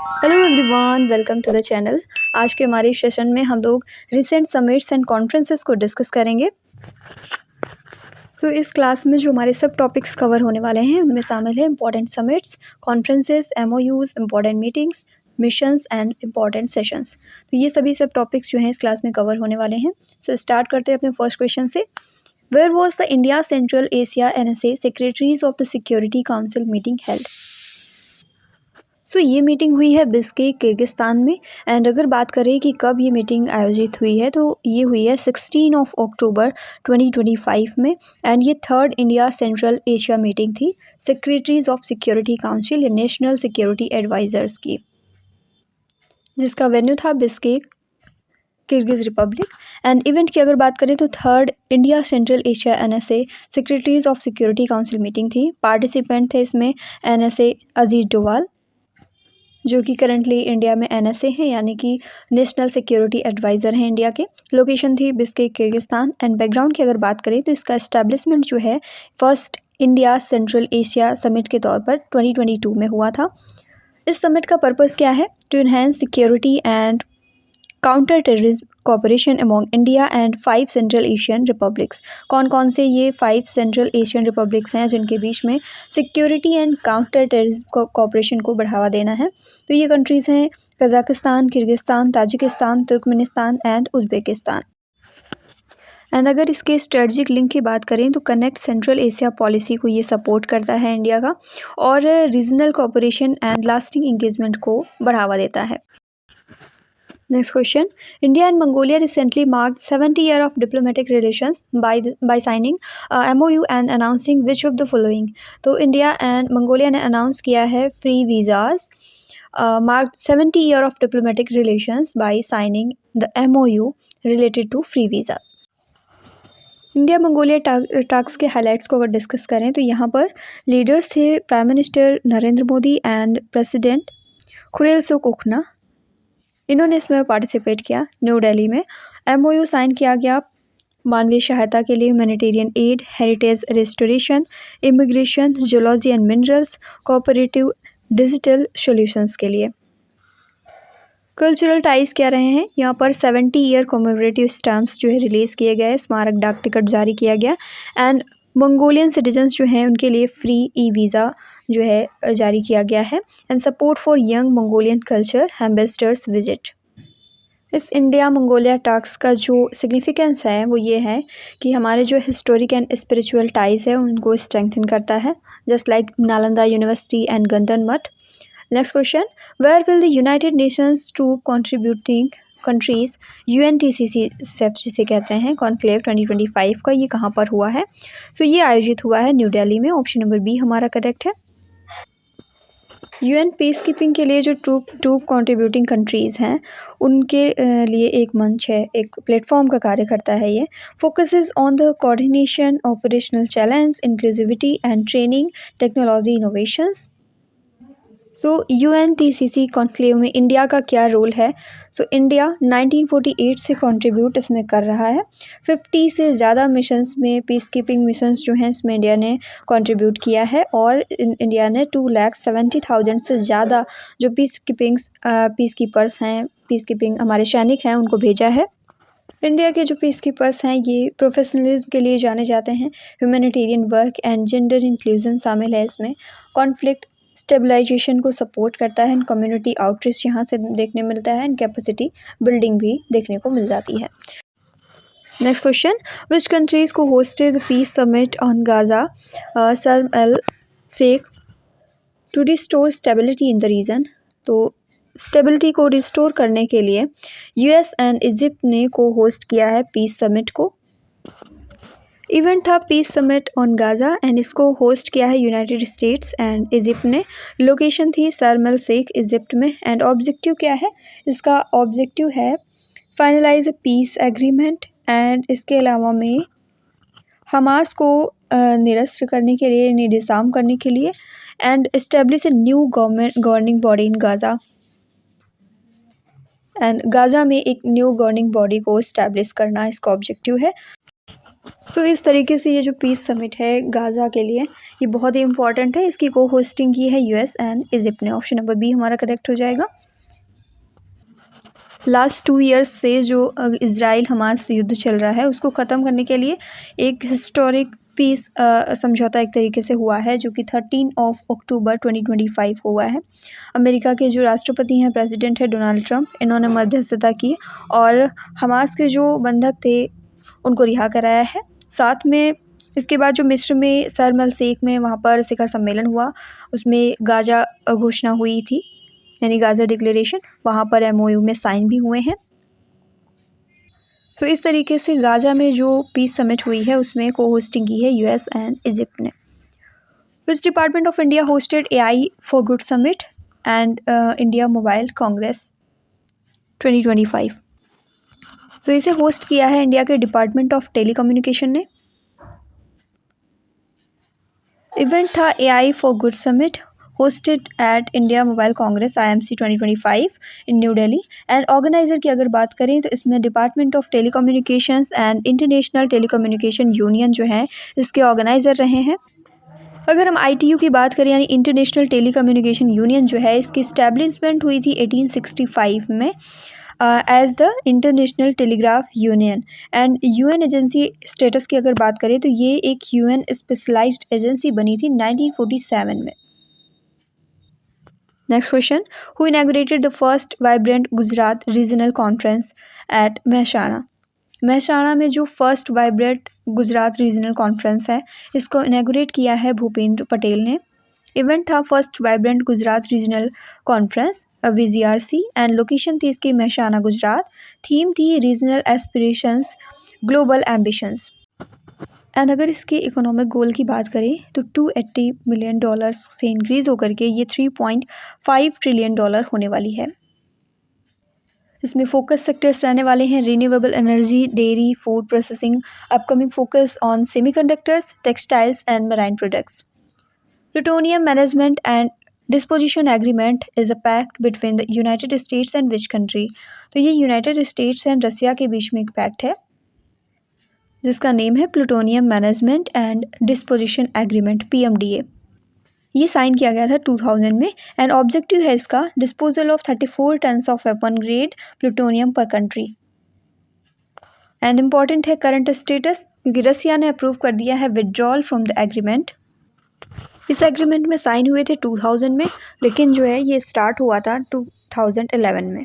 Hello everyone, welcome to the channel. आज के हमारे सेशन में हम लोग रिसेंट समिट्स एंड कॉन्फ्रेंसेस को डिस्कस करेंगे। इस क्लास में जो हमारे सब टॉपिक्स कवर होने वाले हैं उनमें शामिल है important summits, conferences, MoUs, important meetings, missions and important sessions. तो ये सभी सब टॉपिक्स जो हैं इस क्लास में कवर होने वाले हैं। स्टार्ट करते हैं अपने फर्स्ट क्वेश्चन से। Where was the India Central Asia NSA secretaries of the security council meeting held? ये मीटिंग हुई है बिश्केक, किर्गिस्तान में। एंड अगर बात करें कि कब ये मीटिंग आयोजित हुई है, तो ये हुई है 16 अक्टूबर 2025 में। एंड ये third India Central Asia meeting थी सेक्रेटरीज ऑफ सिक्योरिटी काउंसिल या नेशनल सिक्योरिटी एडवाइजर्स की, जिसका वेन्यू था Bishkek, Kyrgyz Republic. And event की अगर बात करें तो third India Central Asia NSA secretaries of security council meeting थी। पार्टिसिपेंट थे इसमें NSA अजीज डोवाल, जो कि करंटली इंडिया में NSA है, यानी कि नेशनल सिक्योरिटी एडवाइज़र हैं इंडिया के। लोकेशन थी बिश्केक, किर्गिस्तान। एंड बैकग्राउंड की अगर बात करें तो इसका एस्टैब्लिशमेंट जो है first India Central Asia summit के तौर पर 2022 में हुआ था। इस समिट का पर्पस क्या है? To enhance security and counter terrorism cooperation among India and 5 Central Asian republics. कौन कौन से ये 5 सेंट्रल एशियन रिपब्लिक्स हैं जिनके बीच में security and counter terrorism cooperation को बढ़ावा देना है? तो ये कंट्रीज़ हैं Kazakhstan, Kyrgyzstan, Tajikistan, Turkmenistan and Uzbekistan. And अगर इसके स्ट्रेटजिक लिंक की बात करें तो कनेक्ट सेंट्रल एशिया पॉलिसी को ये सपोर्ट करता है इंडिया का, और regional cooperation and lasting engagement को बढ़ावा देता है। Next question. India and Mongolia recently marked 70 years of diplomatic relations by signing MOU and announcing which of the following? तो इंडिया एंड मंगोलिया ने अनाउंस किया है free visas marked 70 years of diplomatic relations by signing the MOU related to free visas. India Mongolia task के highlights को अगर discuss करें तो यहाँ पर लीडर्स थे prime minister Narendra Modi and president Khurelsukh Ukhnaa. इन्होंने इसमें पार्टिसिपेट किया। न्यू दिल्ली में MOU साइन किया गया मानवीय सहायता के लिए, humanitarian add, heritage restoration, immigration, geology and minerals, cooperative digital solutions के लिए। कल्चरल टाइज क्या रहे हैं? यहाँ पर 70 ईयर कॉमेमोरेटिव स्टैम्प्स जो है रिलीज़ किए गए, स्मारक डाक टिकट जारी किया गया। एंड मंगोलियन सिटीजन्स जो हैं उनके लिए फ्री वीज़ा जो है जारी किया गया है। And support for young Mongolian culture ambassadors visit. इस इंडिया मंगोलिया टास्क का जो सिग्निफिकेंस है वो ये है कि हमारे जो हिस्टोरिक एंड स्पिरिचुअल टाइज है उनको स्ट्रेंथन करता है, just like Nalanda university and Gandan मठ। Next question, where will the United Nations troop contributing countries UNTCC जिसे कहते हैं कॉन्क्लेव 2025 का, ये कहाँ पर हुआ है? ये आयोजित हुआ है न्यू दिल्ली में। ऑप्शन नंबर बी हमारा करेक्ट है। UN पीस कीपिंग के लिए जो ट्रूप कंट्रीब्यूटिंग कंट्रीज़ हैं उनके लिए एक मंच है, एक प्लेटफॉर्म का कार्य करता है। ये focuses on the coordination, operational challenge, inclusivity and training, technology innovations. UNTCC conclave में इंडिया का क्या रोल है? इंडिया 1948 से कंट्रीब्यूट इसमें कर रहा है। 50 से ज़्यादा मिशंस में, पीस कीपिंग मिशंस जो हैं इसमें इंडिया ने कंट्रीब्यूट किया है, और इंडिया ने 2,70,000 से ज़्यादा जो पीस कीपर्स हैं, पीस कीपिंग हमारे सैनिक हैं, उनको भेजा है। इंडिया के जो पीस कीपर्स हैं ये प्रोफेशनलिज्म के लिए जाने जाते हैं। Humanitarian work and gender inclusion शामिल है इसमें। कॉन्फ्लिक्ट स्टेबलाइजेशन को सपोर्ट करता है। एंड कम्युनिटी आउटरीच यहाँ से देखने मिलता है। एंड कैपेसिटी बिल्डिंग भी देखने को मिल जाती है। Next question, which countries co-hosted the peace summit on Gaza Sharm el Sheikh to restore stability in the region? तो स्टेबिलिटी को रिस्टोर करने के लिए US एंड इजिप्ट ने को होस्ट किया है पीस समिट को। इवेंट था peace summit on Gaza and इसको होस्ट किया है यूनाइटेड स्टेट्स एंड इजिप्ट ने। लोकेशन थी शर्म एल शेख, इजिप्ट में। एंड ऑब्जेक्टिव क्या है? इसका ऑब्जेक्टिव है finalise a peace agreement, and इसके अलावा में हमास को निरस्त करने के लिए, डिसआर्म करने के लिए, and establish a new governing body in Gaza. And Gaza में एक न्यू गवर्निंग बॉडी को इस्टेब्लिश करना इसका ऑब्जेक्टिव है। इस तरीके से ये जो पीस समिट है गाज़ा के लिए ये बहुत ही इंपॉर्टेंट है। इसकी को होस्टिंग की है यूएस एंड इजिप्ट ने। ऑप्शन नंबर बी हमारा करेक्ट हो जाएगा। लास्ट 2 ईयर्स से जो इज़राइल हमास युद्ध चल रहा है उसको ख़त्म करने के लिए एक हिस्टोरिक पीस समझौता एक तरीके से हुआ है, जो कि 13 अक्टूबर 2025 हुआ है। अमेरिका के जो राष्ट्रपति हैं, प्रेसिडेंट है डोनाल्ड ट्रंप, इन्होंने मध्यस्थता की और हमास के जो बंधक थे उनको रिहा कराया है। साथ में इसके बाद जो मिस्र में शर्म अल शेख में वहाँ पर शिखर सम्मेलन हुआ, उसमें गाज़ा घोषणा हुई थी, यानी गाज़ा डिक्लेरेशन, वहाँ पर एमओयू में साइन भी हुए हैं। तो इस तरीके से गाज़ा में जो पीस समिट हुई है उसमें को होस्टिंग की है यूएस एंड इजिप्ट ने। Which department of India hosted AI for good summit and India mobile Congress 2025? तो इसे होस्ट किया है इंडिया के डिपार्टमेंट ऑफ टेलीकम्युनिकेशन ने। इवेंट था AI for good summit hosted at India Mobile Congress IMC 2025 in New Delhi and organiser की अगर बात करें तो इसमें department of telecommunications and international telecommunication union जो है इसके ऑर्गेनाइज़र रहे हैं। अगर हम ITU की बात करें यानी इंटरनेशनल टेलीकम्युनिकेशन यूनियन जो है इसकी इस्टेब्लिशमेंट हुई थी 1865 में as the International Telegraph Union and UN agency status की अगर बात करें तो ये एक यूएन स्पेशलाइज्ड एजेंसी बनी थी 1947 में। Next question. Who inaugurated the first Vibrant Gujarat Regional Conference at Mehsana? Mehsana में जो first vibrant Gujarat regional conference है इसको इनैगोरेट किया है भूपेंद्र पटेल ने। इवेंट था first vibrant Gujarat regional conference VGRC and location थी इसकी महसाणा गुजरात। थीम थी regional aspirations global ambitions. And अगर इसके इकोनॉमिक गोल की बात करें तो $280 मिलियन से इंक्रीज़ होकर के ये $3.5 ट्रिलियन होने वाली है। इसमें फोकस सेक्टर्स रहने वाले हैं renewable energy, dairy, food processing, upcoming focus on semiconductors, textiles and marine products. Plutonium management and disposition agreement is a pact between the United States and which country? तो ये United States and Russia के बीच में एक pact है जिसका name है plutonium management and disposition agreement PMDA। ये साइन किया गया था 2000 में एंड ऑब्जेक्टिव है इसका disposal of 34 tons of weapon grade plutonium पर कंट्री। एंड इम्पॉर्टेंट है करंट स्टेटस क्योंकि रसिया ने अप्रूव कर दिया है विड्रॉल फ्रॉम द एग्रीमेंट। इस एग्रीमेंट में साइन हुए थे 2000 में, लेकिन जो है ये स्टार्ट हुआ था 2011 में।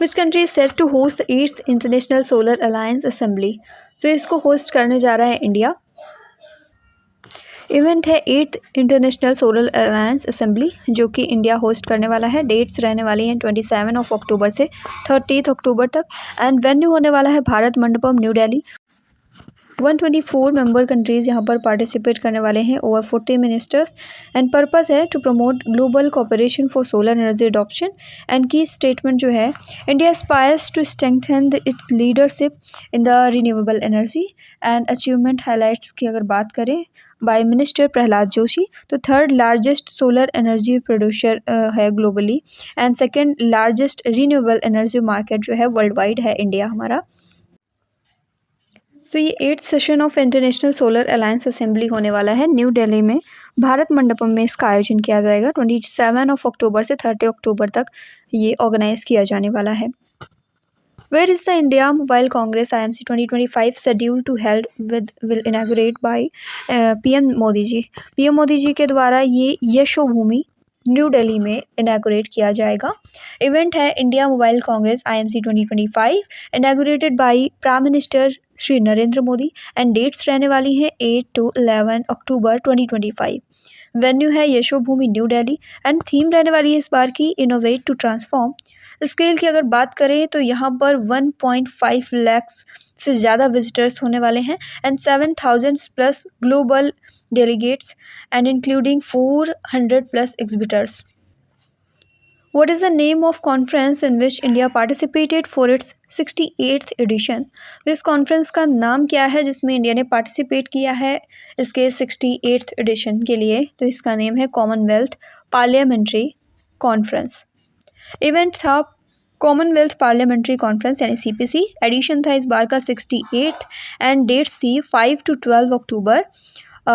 Which country is set to host the 8th International Solar Alliance Assembly? तो इसको होस्ट करने जा रहा है इंडिया। इवेंट है 8th international solar alliance assembly जो कि इंडिया होस्ट करने वाला है। डेट्स रहने वाली हैं 27 अक्टूबर से 30 अक्टूबर तक एंड वेन्यू होने वाला है Bharat Mandapam New Delhi. 124 member countries यहाँ पर पार्टिसिपेट करने वाले हैं, ओवर 40 मिनिस्टर्स एंड पर्पस है to promote global cooperation for solar energy adoption and key statement जो है India aspires to strengthen its leadership in the renewable energy and achievement highlights की अगर बात करें बाय मिनिस्टर प्रहलाद जोशी तो third largest solar energy producer है globally and second largest renewable energy market जो है वर्ल्ड वाइड है इंडिया हमारा। तो ये 8th session of international solar alliance assembly होने वाला है न्यू दिल्ली में भारत मंडपम में। इसका आयोजन किया जाएगा 27 अक्टूबर से 30 अक्टूबर तक ये ऑर्गेनाइज किया जाने वाला है। Where is the India mobile Congress IMC 2025 schedule to held will inaugurate by PM Modi ji? PM Modi ji के द्वारा ये यशोभूमि न्यू दिल्ली में इनॉग्रेट किया जाएगा। इवेंट है India mobile Congress IMC 2025 inaugurated by Prime Minister Shri Narendra Modi and dates रहने वाली हैं 8 to 11 अक्टूबर 2025। वेन्यू है Yashobhoomi new Delhi and theme रहने वाली है इस बार की इनोवेट टू ट्रांसफॉर्म। स्केल की अगर बात करें तो यहाँ पर 1.5 लाख से ज़्यादा विजिटर्स होने वाले हैं and 7,000 plus global delegates and including 400 plus exhibitors. What is the name of conference in which India participated for its 68th edition? तो इस कॉन्फ्रेंस का नाम क्या है जिसमें इंडिया ने पार्टिसिपेट किया है इसके 68th एडिशन के लिए? तो इसका नेम है कॉमनवेल्थ पार्लियामेंट्री कॉन्फ्रेंस। इवेंट था कॉमनवेल्थ पार्लियामेंट्री कॉन्फ्रेंस यानी CPC एडिशन था इस बार का 68 एंड डेट्स थी 5 to 12 अक्टूबर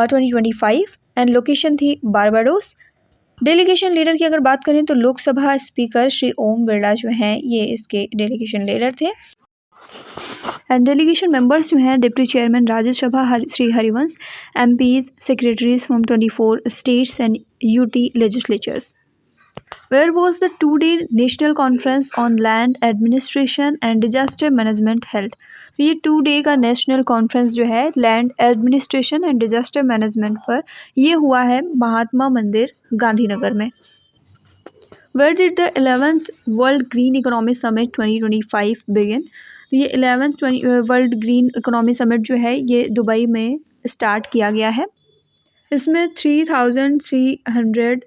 2025 एंड लोकेशन थी बारबाडोस। डेलीगेशन लीडर की अगर बात करें तो लोकसभा स्पीकर श्री ओम बिरला जो हैं ये इसके डेलीगेशन लीडर थे। एंड डेलीगेशन मेंबर्स जो हैं deputy chairman Rajya Sabha Shri Harivansh, MPs, secretaries from 24 states and UT legislatures. Where was the two-day national conference on land administration and disaster management held? तो ये 2 day का नेशनल कॉन्फ्रेंस जो है land administration and disaster management पर ये हुआ है महात्मा मंदिर गांधीनगर में। Where did the 11th World Green Economy Summit 2025 begin? तो ये 11th world green economy summit जो है ये दुबई में स्टार्ट किया गया है। इसमें 3,300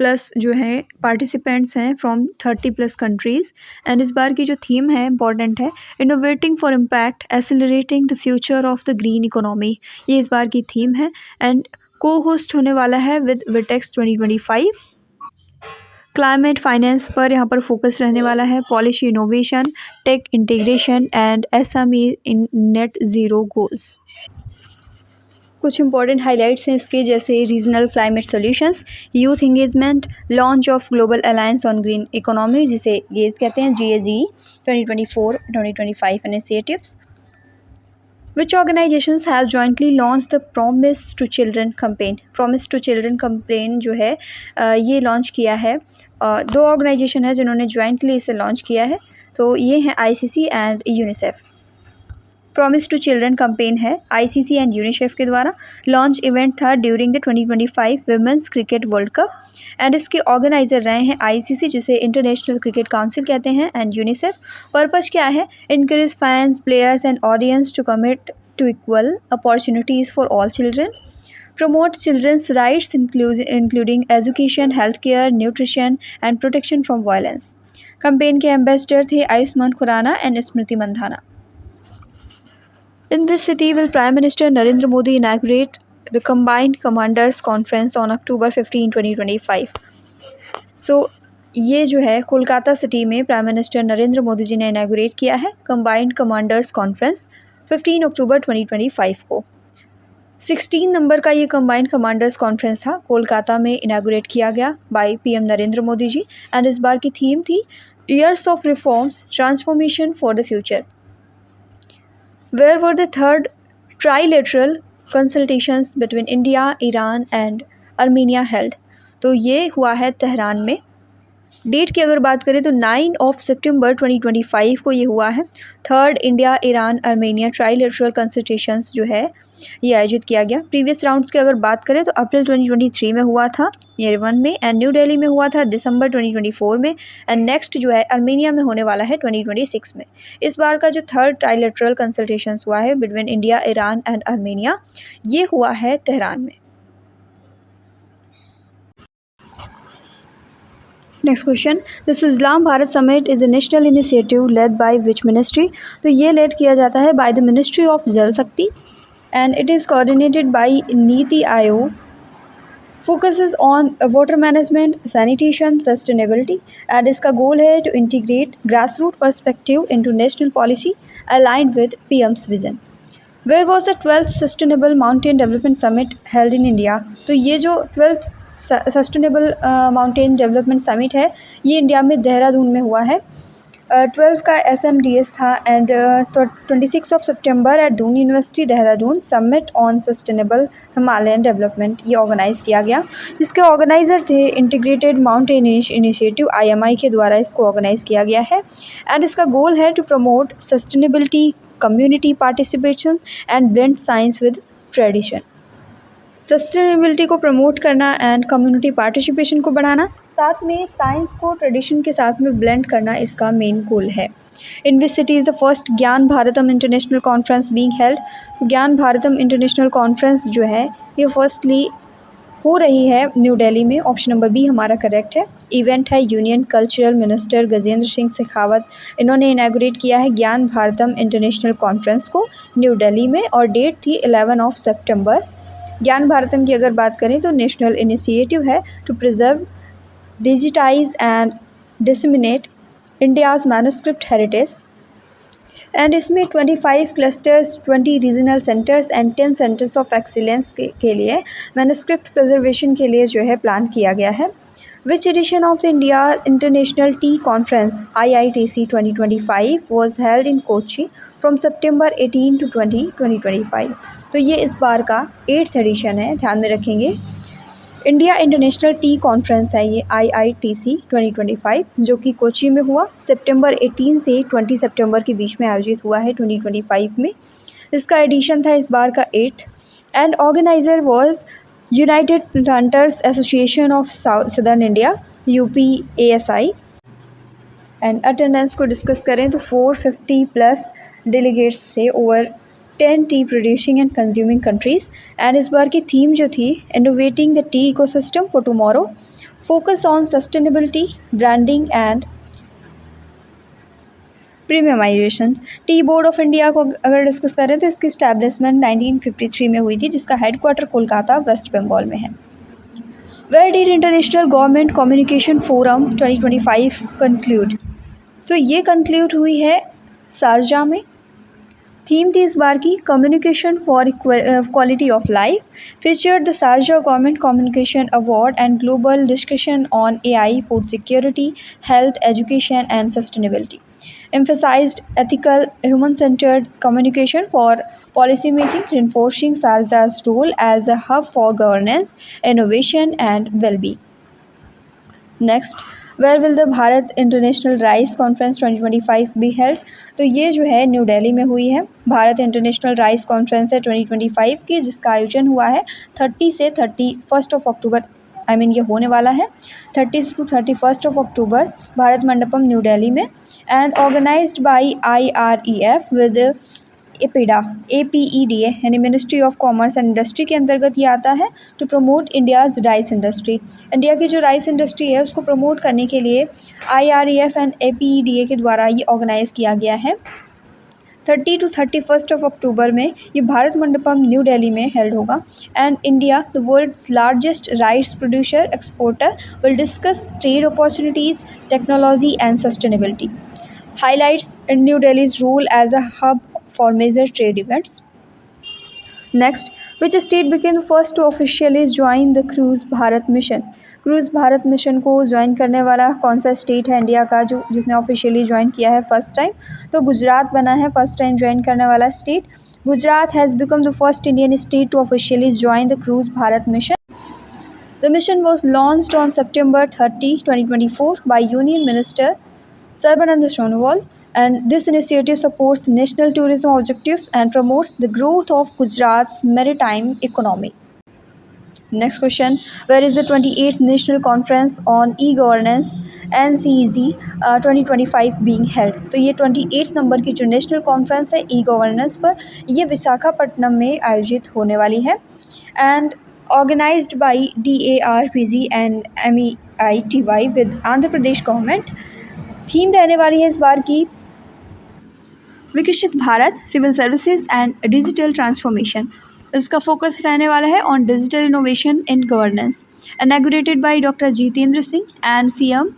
प्लस जो है पार्टिसिपेंट्स हैं फ्रॉम 30+ कंट्रीज़। एंड इस बार की जो थीम है इम्पॉर्टेंट है, innovating for impact accelerating the future of the green economy, ये इस बार की थीम है। एंड को होस्ट होने वाला है विद विटेक्स 2025। क्लाइमेट फाइनेंस पर यहाँ पर फोकस रहने वाला है, policy innovation, take integration and SME in net zero goals. कुछ इंपॉर्टेंट हाइलाइट्स हैं इसके, जैसे regional climate solutions, youth engagement, launch of global alliance on green economy जिसे गेज कहते हैं, GAGE 2024-2025 initiatives. Which organizations have jointly launched the Promise to Children campaign? Promise to Children campaign जो है ये launch किया है, 2 ऑर्गेनाइजेशन है जिन्होंने ज्वाइंटली इसे लॉन्च किया है, तो ये हैं ICC and UNICEF. Promise to Children campaign है ICC एंड यूनिसेफ के द्वारा। लॉन्च इवेंट था during the 2025 women's cricket World Cup and इसके ऑर्गेनाइजर रहे हैं ICC जिसे इंटरनेशनल क्रिकेट काउंसिल कहते हैं एंड यूनिसेफ। पर्पस क्या है? Encourage fans, players and audience to commit to equal opportunities for all children, promote children's rights including education, healthcare, nutrition and protection from violence। Campaign के ambassador थे Ayushmann Khurrana and Smriti Mandhana. In which city will Prime Minister Narendra Modi inaugurate the Combined Commanders Conference on October 15, 2025? So ये जो है Kolkata city में prime minister Narendra Modi ji ने inaugurate किया है combined commanders conference 15 अक्टूबर 2025 को। 16 नंबर का ये कंबाइंड कमांडर्स कॉन्फ्रेंस था, कोलकाता में इनागुरेट किया गया by PM Narendra Modi ji and इस बार की थीम थी years of reforms transformation for the future. Where were the third trilateral consultations between India, Iran and Armenia held? तो ये हुआ है तेहरान में। डेट की अगर बात करें तो 9 सितंबर 2025 को ये हुआ है। Third India Iran Armenia trilateral consultations जो है ये आयोजित किया गया। प्रीवियस राउंड्स की अगर बात करें तो अप्रैल 2023 में हुआ था येरेवन में एंड न्यू दिल्ली में हुआ था दिसंबर 2024 में एंड नेक्स्ट जो है आर्मेनिया में होने वाला है 2026 में। इस बार का जो थर्ड ट्राइलेटरल कंसल्टेशंस हुआ है between India, Iran and Armenia ये हुआ है तेहरान में। Next question, the Sujalam Bharat summit is a national initiative led by which ministry? तो ये लेड किया जाता है bye the ministry of Jal Shakti and it is coordinated by NITI Aayog, focuses on water management, sanitation, sustainability and इसका गोल है to integrate grass root perspective into national policy aligned with PM's vision. Where was the 12th sustainable mountain development summit held in India? तो ये जो 12th sustainable mountain development summit है ये India में देहरादून में हुआ है। 12 का SMDS था एंड 26 सितंबर at Doon University Dehradun summit on sustainable Himalayan development ये ऑर्गेनाइज़ किया गया, जिसके ऑर्गेनाइज़र थे इंटीग्रेटेड माउंटेन इनिशिएटिव IMI के द्वारा इसको ऑर्गेनाइज़ किया गया है एंड इसका गोल है to promote sustainability, community participation and blend science with tradition. Sustainability को प्रमोट करना एंड कम्युनिटी पार्टिसिपेशन को बढ़ाना, साथ में साइंस को ट्रेडिशन के साथ में ब्लेंड करना इसका मेन गोल है। In which city is the first Gyan Bharatam international conference being held? तो ज्ञान भारतम इंटरनेशनल कॉन्फ्रेंस जो है ये फर्स्टली हो रही है न्यू दिल्ली में, ऑप्शन नंबर बी हमारा करेक्ट है। इवेंट है union cultural minister Gajendra Singh Shekhawat, इन्होंने इनागुरेट किया है ज्ञान भारतम इंटरनेशनल कॉन्फ्रेंस को न्यू दिल्ली में और डेट थी 11 सितंबर। ज्ञान भारतम की अगर बात करें तो नेशनल इनिशिएटिव है to preserve, digitise and disseminate India's manuscript heritage. And इसमें 25 clusters, 20 regional centres and 10 centres of excellence के लिए मैन्युस्क्रिप्ट प्रिजर्वेशन के लिए जो है प्लान किया गया है। Which edition of the India international T conference IITC 2025 was held in Kochi from September 18 to 20, 2025। तो ये इस बार का 8th एडिशन है, ध्यान में रखेंगे। इंडिया इंटरनेशनल टी कॉन्फ्रेंस है ये IITC 2025, जो कि कोची में हुआ September 18 से 20 सितंबर के बीच में आयोजित हुआ है 2025 में। इसका एडिशन था इस बार का 8th and organiser was United Planters Association of Southern India UPASI। And attendance को डिस्कस करें तो 450+ डेलीगेट्स थे over 10 tea producing and consuming countries. And इस बार की थीम जो थी innovating the tea ecosystem for tomorrow, focus on sustainability, branding and premiumisation. Tea Board of India को अगर डिस्कस करें तो इसकी इस्टेब्लिशमेंट 1953 में हुई थी, जिसका हेडक्वार्टर कोलकाता वेस्ट बंगाल में है। Where did international government communication forum 2025 conclude? So ये कंक्लूड हुई है शारजा में। थीम थी इस बार की communication for quality of life, featured the Sharjah government communication award and global discussion on AI, food security, health, education and sustainability, emphasized ethical, human-centered communication for policy making, reinforcing Sharjah's role as a hub for governance, innovation and well-being. Next, where will the Bharat International Rice Conference 2025 be held? तो ये जो है New Delhi में हुई है। Bharat international rice conference है 2025 की, जिसका आयोजन हुआ है 30 से 31 अक्टूबर, ये होने वाला है 30 to 31 अक्टूबर भारत मंडपम न्यू दिल्ली में। And organized by IREF with APEDA यानी ministry of commerce and industry के अंतर्गत ये आता है to promote India's rice industry. India की जो राइस इंडस्ट्री है उसको प्रमोट करने के लिए IREF एंड APEDA के द्वारा ये ऑर्गेनाइज़ किया गया है। 30 to 31 अक्टूबर में ये भारत मंडपम न्यू दिल्ली में हेल्ड होगा। And India, the world's largest rice producer exporter, will discuss trade opportunities, technology and sustainability, highlights in New Delhi's role as a hub for major trade events. Next, which state became the first to officially join the cruise Bharat mission? Cruise Bharat mission को ज्वाइन करने वाला कौन सा state है India का जो जिसने ऑफिशियली ज्वाइन किया है फर्स्ट टाइम? तो गुजरात बना है फर्स्ट टाइम ज्वाइन करने वाला state. Gujarat has become the first Indian state to officially join the cruise Bharat mission. The mission was launched on September 30, 2024 by Union Minister Sarbanand Sonowal, and this initiative supports national tourism objectives and promotes the growth of Gujarat's maritime economy. Next question, where is the 28th National Conference on E-Governance NCEZ 2025 being held? तो ये 28 number की जो national conference है e governance पर, ये विशाखापट्टनम में आयोजित होने वाली है। And organized by DARPG and MEITY with Andhra Pradesh government. Theme रहने वाली है इस बार की विकसित Bharat, civil services and digital transformation. इसका फोकस रहने वाला है on digital innovation in governance. Inaugurated by doctor Jitendra Singh and CM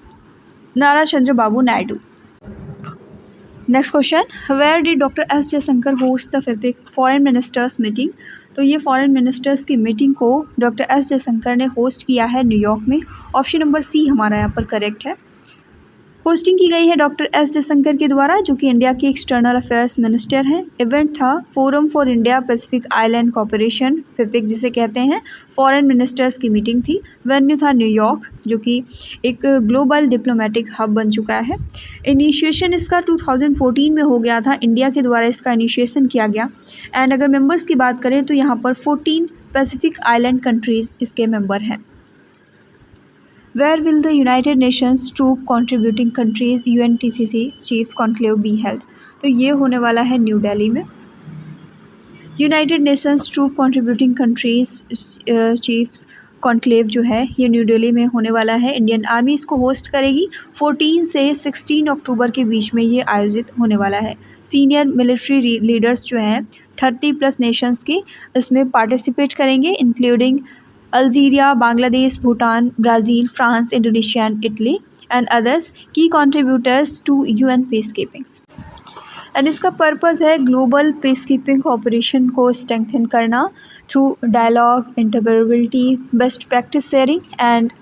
Nara Chandrababu Naidu. Next question, where did doctor S Jaishankar host the FIPIC foreign ministers meeting? तो ये फॉरेन मिनिस्टर्स की मीटिंग को doctor S Jaishankar ने host किया है न्यूयॉर्क में। ऑप्शन नंबर C हमारा यहाँ पर करेक्ट है। होस्टिंग की गई है डॉक्टर S जयशंकर के द्वारा, जो कि इंडिया के एक्सटर्नल अफेयर्स मिनिस्टर हैं। इवेंट था forum for India Pacific island cooperation, FIPIC जिसे कहते हैं, फॉरेन मिनिस्टर्स की मीटिंग थी। वेन्यू था न्यूयॉर्क, जो कि एक ग्लोबल डिप्लोमेटिक हब बन चुका है। इनिशिएशन इसका 2014 में हो गया था, इंडिया के द्वारा इसका इनिशिएशन किया गया। एंड अगर मेंबर्स की बात करें तो यहाँ पर 14 पैसिफिक आइलैंड कंट्रीज़ इसके मेंबर हैं। Where will the United Nations Troop Contributing Countries UNTCC Chief Conclave be held? तो ये होने वाला है न्यू दिल्ली में। United Nations troop contributing countries chiefs conclave जो है ये न्यू दिल्ली में होने वाला है। इंडियन आर्मी इसको होस्ट करेगी। 14 से 16 अक्टूबर के बीच में ये आयोजित होने वाला है। सीनियर मिलिट्री लीडर्स जो हैं 30+ नेशंस के इसमें पार्टिसिपेट करेंगे, including Algeria, Bangladesh, Bhutan, Brazil, France, Indonesia and Italy. and others key contributors to UN peacekeeping. And इसका पर्पस है ग्लोबल पीस कीपिंग कोऑपरेशन को स्ट्रेंथन करना through dialogue, interoperability, best practice sharing and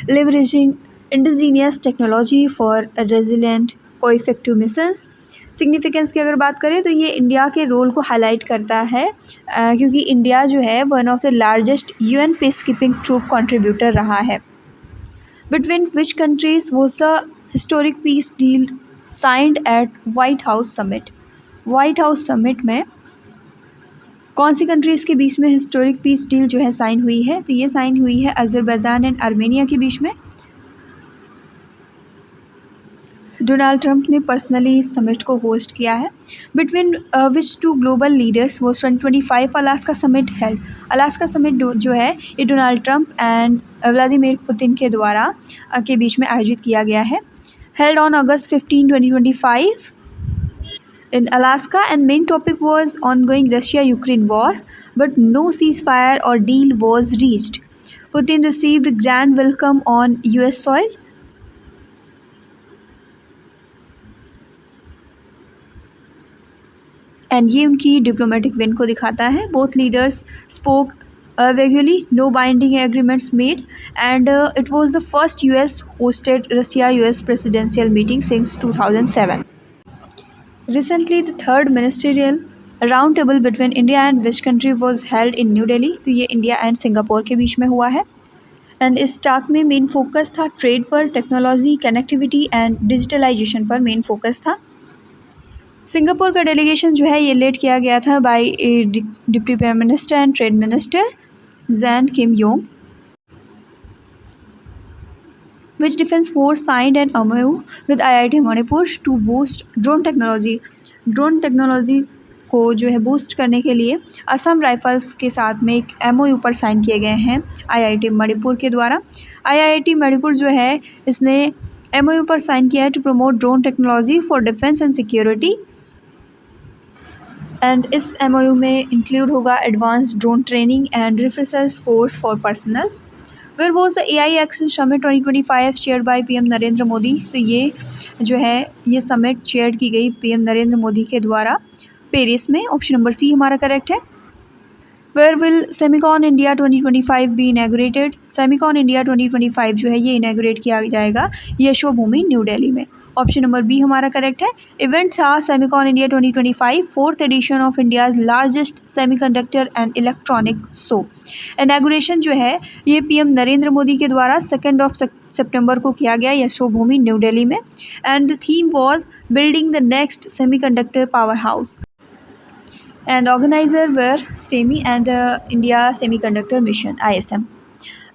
leveraging indigenous technology for resilient को effective missions. Significance की अगर बात करें तो ये इंडिया के रोल को हाईलाइट करता है क्योंकि इंडिया जो है one of the largest UN peacekeeping troop contributor रहा है। Between which countries was the historic peace deal signed at White House summit. White House summit में कौन सी कंट्रीज़ के बीच में हिस्टोरिक पीस डील जो है साइन हुई है? तो ये साइन हुई है अज़रबैजान एंड आर्मेनिया के बीच में। डोनाल्ड ट्रंप ने पर्सनली इस समिट को होस्ट किया है। Between which two global leaders वो 2025 Alaska summit held. Alaska summit जो है ये Donald Trump and Vladimir Putin के द्वारा के बीच में आयोजित किया गया है। Held on August 15, 2025 in Alaska, and main topic was ongoing Russia-Ukraine war, but no ceasefire or deal was reached. Putin received grand welcome on US soil. And ये उनकी डिप्लोमेटिक विन को दिखाता है। Both leaders spoke regularly, no binding agreements made, and it was the first US hosted Russia-US presidential meeting since 2007. Recently, the third ministerial roundtable between India and which country was held in New Delhi? तो ये India and Singapore के बीच में हुआ है। And इस talk में main focus था ट्रेड पर, टेक्नोलॉजी, कनेक्टिविटी एंड डिजिटलाइजेशन पर मेन फोकस था। सिंगापुर का डेलीगेशन जो है ये लेड किया गया था by deputy prime minister and trade minister Gan Kim Yong. Which defence force signed an MOU with IIT Manipur to boost drone technology. Drone technology को जो है बूस्ट करने के लिए असम राइफल्स के साथ में एक MOU पर साइन किए गए हैं IIT मणिपुर के द्वारा। IIT मणिपुर जो है इसने MOU पर साइन किया है to promote drone technology for defence and security. And इस MOU में इंक्लूड होगा advanced drone training and refreshers course for personnels. Where was the AI action summit 2025 chaired by PM Narendra Modi. तो ये जो है ये समिट चेयर की गई PM नरेंद्र मोदी के द्वारा पेरिस में। ऑप्शन नंबर सी हमारा करेक्ट है। Where will Semicon India 2025 be inaugurated. Semicon India 2025 जो है ये इनैगोरेट किया जाएगा यशोभूमि न्यू दिल्ली में। ऑप्शन नंबर बी हमारा करेक्ट है। इवेंट था Semicon India 2025 fourth edition of India's largest semiconductor and electronic show. इनैगोरेशन जो है ये PM नरेंद्र मोदी के द्वारा 2 सितंबर को किया गया यशोभूमि न्यू दिल्ली में। And the theme was building the next semiconductor power house. And organizer were SEMI and India Semiconductor Mission ISM.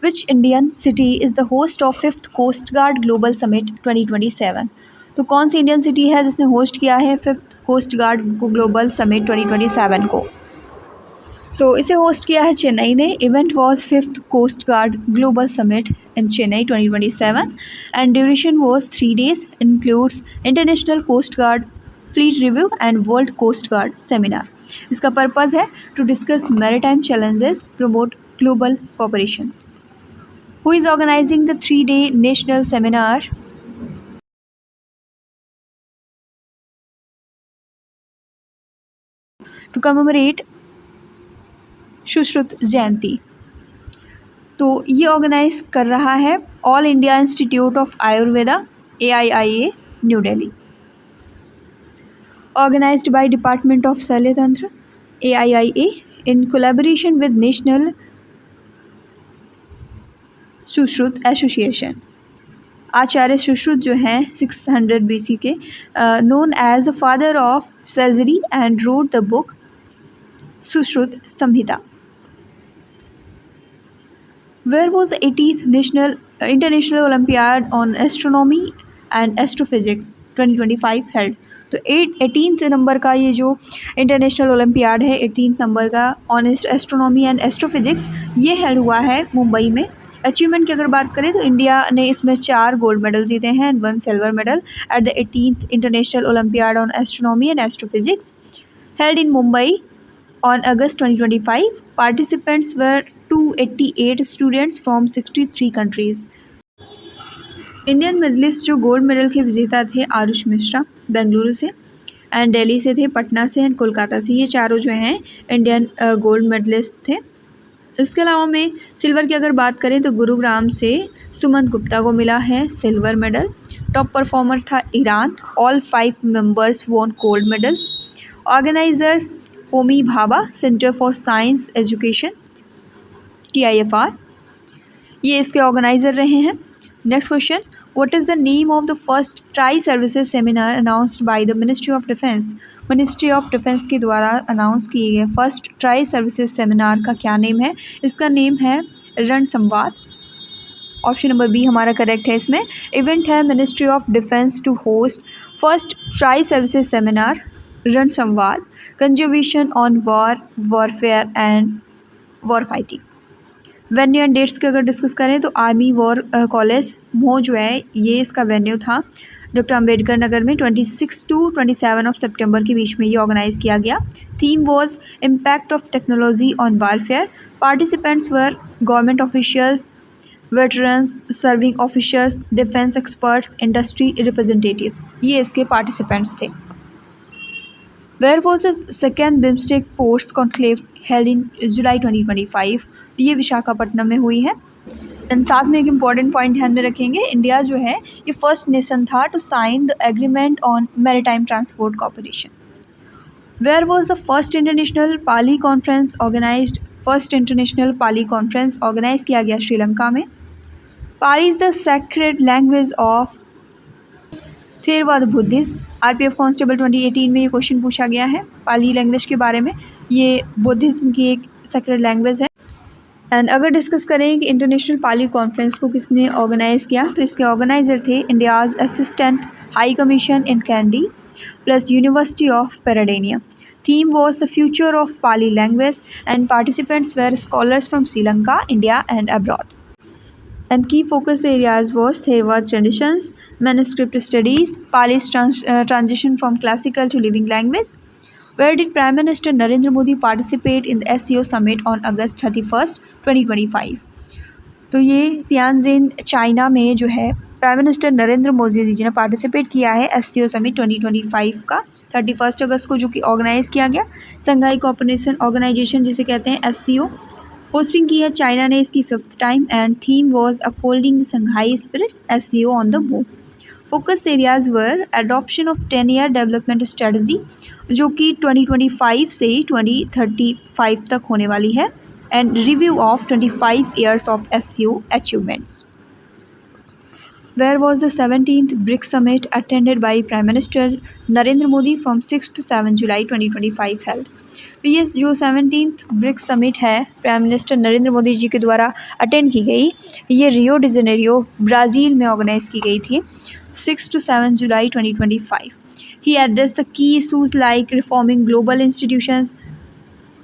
Which Indian city is the host of 5th Coast Guard Global Summit 2027? तो कौन सी Indian city है जिसने host किया है 5th coast guard global summit 2027 को? सो इसे host किया है चेन्नई ने। Event was 5th coast guard global summit in Chennai 2027 and duration was 3 days, includes international coast guard fleet review and world coast guard seminar. इसका पर्पज़ है to discuss maritime challenges, promote global cooperation. Who is organizing the 3-day national seminar to commemorate Sushruta Jayanti? तो ये organize कर रहा है all India institute of Ayurveda AIIA New Delhi. Organized by Department of Shalya Tantra AIIA in collaboration with National Sushruta association. Acharya Sushruta जो हैं 600 BC के known as the father of surgery and wrote the book Sushruta Samhita. Where was the 18th national international olympiad on astronomy and astrophysics 2025 held? तो 18th number का ये जो international olympiad है 18th number का on astronomy and astrophysics ये held हुआ है मुंबई में। अचीवमेंट की अगर बात करें तो इंडिया ने इसमें 4 गोल्ड मेडल जीते हैं and 1 silver medal at the 18th international olympiad on astronomy and astrophysics held in Mumbai on August 2025. Participants were 288 students from 63 countries. Indian medalist जो गोल्ड मेडल के विजेता थे आरुष मिश्रा बेंगलुरु से, एंड दिल्ली से थे, पटना से एंड कोलकाता से। ये चारों जो हैं इंडियन गोल्ड मेडलिस्ट थे। इसके अलावा में सिल्वर की अगर बात करें तो गुरुग्राम से सुमंत गुप्ता को मिला है सिल्वर मेडल। टॉप परफॉर्मर था Iran. All 5 members won gold medals. Organizers Homi Bhabha, centre for science education TIFR, ये इसके ऑर्गेनाइजर रहे हैं। Next question, what is the name of the first tri services seminar announced by the ministry of defence. Ministry of defence के द्वारा announce किए गए first tri services seminar का क्या नेम है? इसका नेम है Ran Samvad. Option number B हमारा करेक्ट है। इसमें इवेंट है ministry of defence to host first tri services seminar Ran Samvad, conservation on warfare and war fighting. Venue and dates की अगर डिस्कस करें तो आर्मी वॉर कॉलेज मो जो है ये इसका वेन्यू था डॉक्टर अंबेडकर नगर में 26 to 27 ऑफ सितंबर के बीच में ये ऑर्गेनाइज किया गया। Theme was impact of technology on warfare. Participants were government officials, veterans, serving officers, defence experts, industry representatives, ये इसके पार्टिसिपेंट्स थे। Where was the second BIMSTEC post conclave held in July 2025, ये विशाखापट्टनम में हुई है। एंड साथ में एक इम्पॉर्टेंट पॉइंट ध्यान में रखेंगे, इंडिया जो है ये फर्स्ट नेशन था to sign the agreement on maritime transport corporation. Where was the first international Pali conference organized. First international Pali conference organize किया गया श्रीलंका में। Pali is the sacred language of Theravada Buddhism. RPF constable 2018 में ये क्वेश्चन पूछा गया है पाली लैंग्वेज के बारे में। ये बुद्धिज्म की एक सेक्रेड लैंग्वेज है। एंड अगर डिस्कस करें कि इंटरनेशनल पाली कॉन्फ्रेंस को किसने ऑर्गेनाइज़ किया तो इसके ऑर्गेनाइजर थे India's assistant high commission in Kandy plus university of Peradeniya. Theme was the future of Pali language and participants were scholars from Sri Lanka, India and abroad. And key focus areas was Theravada traditions, manuscript studies, Pali's transition from classical to living language. Where did Prime Minister Narendra Modi participate in the SCO summit on August 31st, 2025? तो ये Tianjin China में जो है prime minister Narendra Modi ji ने participate किया है SCO summit 2025 का 31 अगस्त को, जो कि ऑर्गेनाइज़ किया गया। संघाई कोऑपरेशन ऑर्गेनाइजेशन जिसे कहते हैं SCO, होस्टिंग की है चाइना ने इसकी 5th time. And theme was upholding Shanghai spirit SCO on the move. Focus areas were adoption of 10-year development strategy जो कि 2025 से 2035 तक होने वाली है, and review of 25 years of SCO achievements. Where was the 17th BRICS summit attended by Prime Minister Narendra Modi from 6 to 7 July 2025 held? तो ये जो 17th ब्रिक्स समिट है प्राइम मिनिस्टर नरेंद्र मोदी जी के द्वारा अटेंड की गई, ये रियो डी जेनेरियो ब्राज़ील में ऑर्गेनाइज़ की गई थी 6 to 7 July 2025। He address the key issues like reforming global institutions,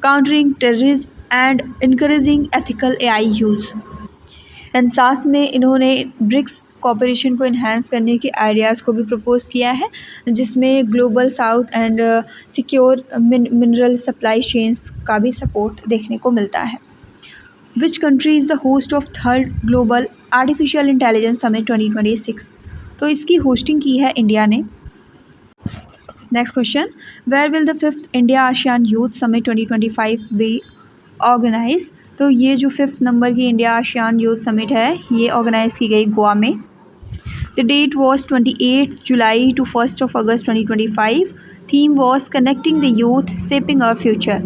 countering terrorism and encouraging ethical AI use. And साथ में इन्होंने ब्रिक्स कॉपरेशन को इन्हांस करने के आइडियाज़ को भी प्रपोज़ किया है, जिसमें global south and secure mineral supply chains का भी सपोर्ट देखने को मिलता है। Which country is the host of 3rd global artificial intelligence summit 2026? तो इसकी होस्टिंग की है इंडिया ने। Next question, where will the 5th India ASEAN youth summit 2025 be organize? तो ये जो 5th नंबर की इंडिया आसियान यूथ समिट है ये ऑर्गेनाइज़ की गई गोवा में। The date was 28 July to 1st of August 2025। Theme was connecting the youth shaping our future.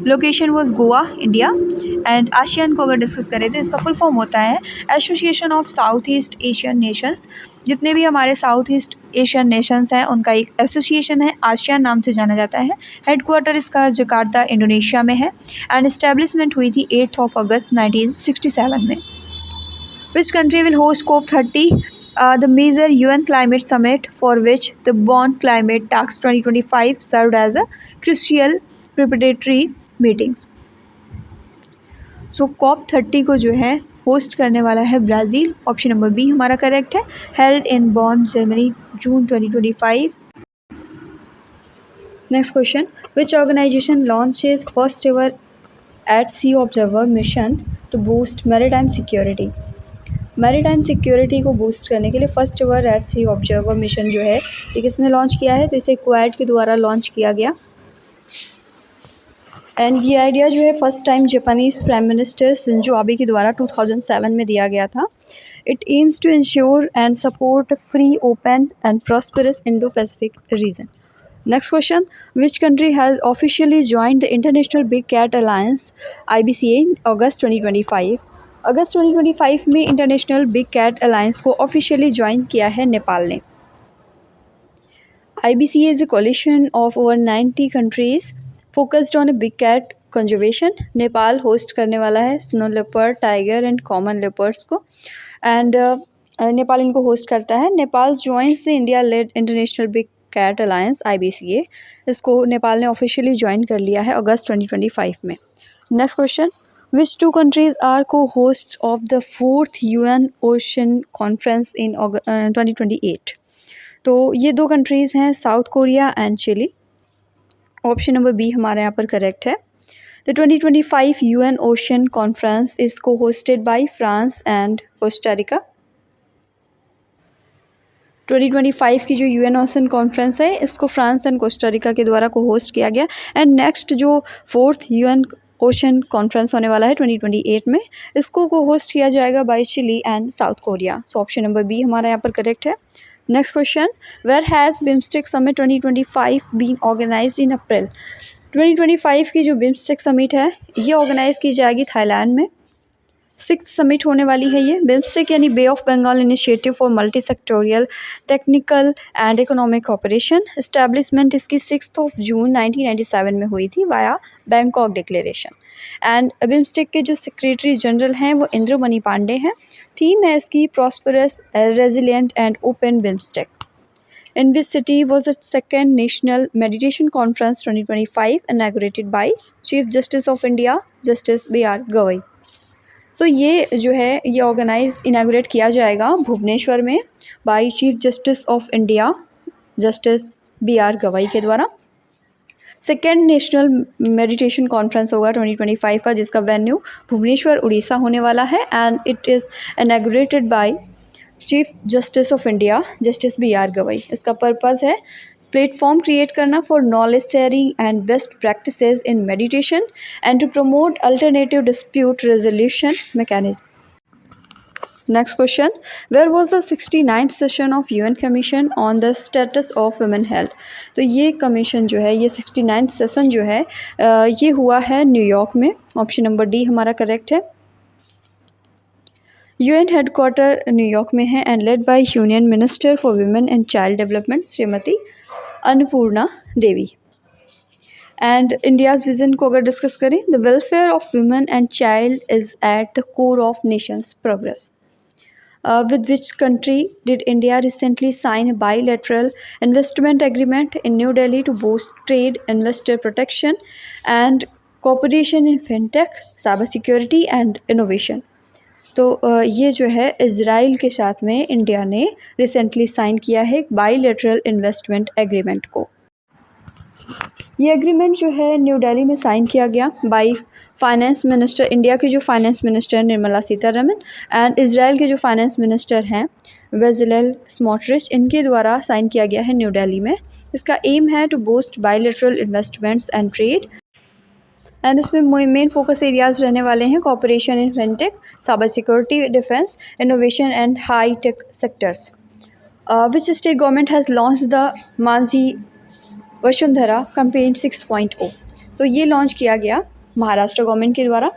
Location was Goa, India. And ASEAN को अगर डिस्कस करें तो इसका फुल फॉर्म होता है association of south east Asian Nations. जितने भी हमारे साउथ ईस्ट एशियन नेशंस हैं उनका एक एसोसिएशन है, आसियान नाम से जाना जाता है। हेडक्वार्टर इसका जकार्ता, इंडोनेशिया में है। एंड इस्टेब्लिशमेंट हुई थी 8 of August 1967 में। विच country will host COP30, the major UN climate summit for which the Bonn Climate Talks 2025 served as a crucial preparatory meetings. So COP30 को जो है होस्ट करने वाला है ब्राज़ील। ऑप्शन नंबर बी हमारा करेक्ट है। Held in Bonn, Germany, June 2025। Next question, which organisation launches first ever at sea observer mission to boost maritime security? Maritime security को boost करने के लिए first ever at sea observer mission जो है ये किसने लॉन्च किया है, तो इसे क्वाड के द्वारा लॉन्च किया गया। एंड ये आइडिया जो है first time Japanese prime minister Shinzo Abe के द्वारा 2007 में दिया गया था। It aims to ensure and support free, open and prosperous Indo Pacific region. Next question, which country has officially joined the international big cat alliance IBCA in August 2025। अगस्त 2025 में international big cat alliance को officially join किया है नेपाल ने। IBCA is a coalition of over 90 countries focused on a big cat conservation. Nepal host करने वाला है snow leopard, tiger and common leopards को, एंड नेपाल इनको होस्ट करता है। Nepal joins the India led international big cat alliance IBCA। इसको नेपाल ने officially join कर लिया है अगस्त 2025 में। Next question, which two countries are co host of the 4th UN ocean conference in 2028। तो ये दो कंट्रीज़ हैं South Korea and Chile. Option number B हमारे यहाँ पर करेक्ट है। The 2025 UN ocean conference is co hosted by France and Costa Rica. 2025 की जो UN ओशन कॉन्फ्रेंस है इसको फ्रांस एंड कोस्टारिका के द्वारा को होस्ट किया गया। एंड नेक्स्ट जो 4th UN ओशन कॉन्फ्रेंस होने वाला है 2028 में, इसको को होस्ट किया जाएगा by Chile and South Korea. So option number B हमारा यहाँ पर करेक्ट है। Next question, where has BIMSTEC summit 2025 been organised in April. 2025 की जो बिम्स्टेक समिट है ये ऑर्गेनाइज की जाएगी थाईलैंड में। 6th समिट होने वाली है ये। बिम्स्टेक यानी Bay of Bengal initiative for multi sectoral technical and economic cooperation. Establishment इसकी 6 जून 1997 में हुई थी via Bangkok declaration. And BIMSTEC के जो सेक्रेटरी जनरल हैं वो इंद्रमणि पांडे हैं। थीम है इसकी prosperous, resilient and open BIMSTEC. In which city was the second national meditation conference 2025 inaugurated by chief justice of India justice BR Gavai. तो ये जो है ये ऑर्गेनाइज इनॉग्रेट किया जाएगा भुवनेश्वर में bye chief justice of India justice BR Gavai के द्वारा। सेकेंड नेशनल मेडिटेशन कॉन्फ्रेंस होगा 2025 का, जिसका वेन्यू भुवनेश्वर उड़ीसा होने वाला है। And it is inaugurated by chief justice of India justice BR Gavai. इसका पर्पज़ है प्लेटफॉर्म क्रिएट करना for knowledge sharing and best practices in mediation and to promote alternative dispute resolution mechanism. Next question, where was the 69th session of UN commission on the status of women health. तो ये commission जो है ये 69th session जो है ये हुआ है न्यूयॉर्क में। ऑप्शन नंबर डी हमारा करेक्ट है। UN हेडक्वार्टर न्यूयॉर्क में है and led by union minister for women and child development Shrimati Annapurna Devi. And India's vision को अगर डिस्कस करें, the welfare of women and child is at the core of Nations progress. With which country did India recently sign a bilateral investment agreement in New Delhi to boost trade, investor protection and cooperation in fintech, cybersecurity and innovation? तो ये जो है Israel के साथ में India ने recently sign किया है एक बाईलेटरल इन्वेस्टमेंट एग्रीमेंट को। ये एग्रीमेंट जो है न्यू दिल्ली में साइन किया गया बाय फाइनेंस मिनिस्टर, इंडिया के जो finance minister Nirmala Sitharaman and Israel के जो फाइनेंस मिनिस्टर हैं बेज़लेल स्मोट्रिच, इनके द्वारा साइन किया गया है न्यू दिल्ली में। इसका एम है to boost bilateral investments and trade. And इसमें मेन फोकस एरियाज़ रहने वाले हैं cooperation in fintech, cyber security, defence, innovation and high tech sectors. Which state government has launch the Majhi Vasundhara campaign 6.0। तो ये लॉन्च किया गया महाराष्ट्र गवर्नमेंट के द्वारा।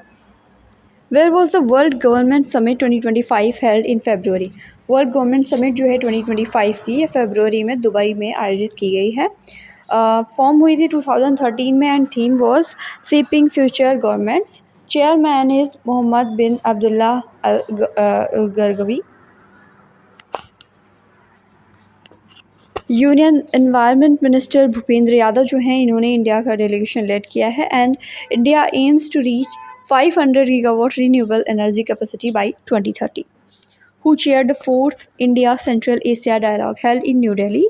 Where was the world government summit 2025 held in February. World government summit जो है 2025 की ये फरवरी में दुबई में आयोजित की गई है। फॉर्म हुई थी 2013 में and theme was shaping future governments. Chairman is Mohammad bin Abdullah Al Gergawi. Union environment minister Bhupender Yadav जो हैं इन्होंने इंडिया का डेलीगेशन लेड किया है। And India aims to reach 500 gigawatt renewable energy capacity by 2030। Who chair the 4th India Central Asia dialogue held in New Delhi.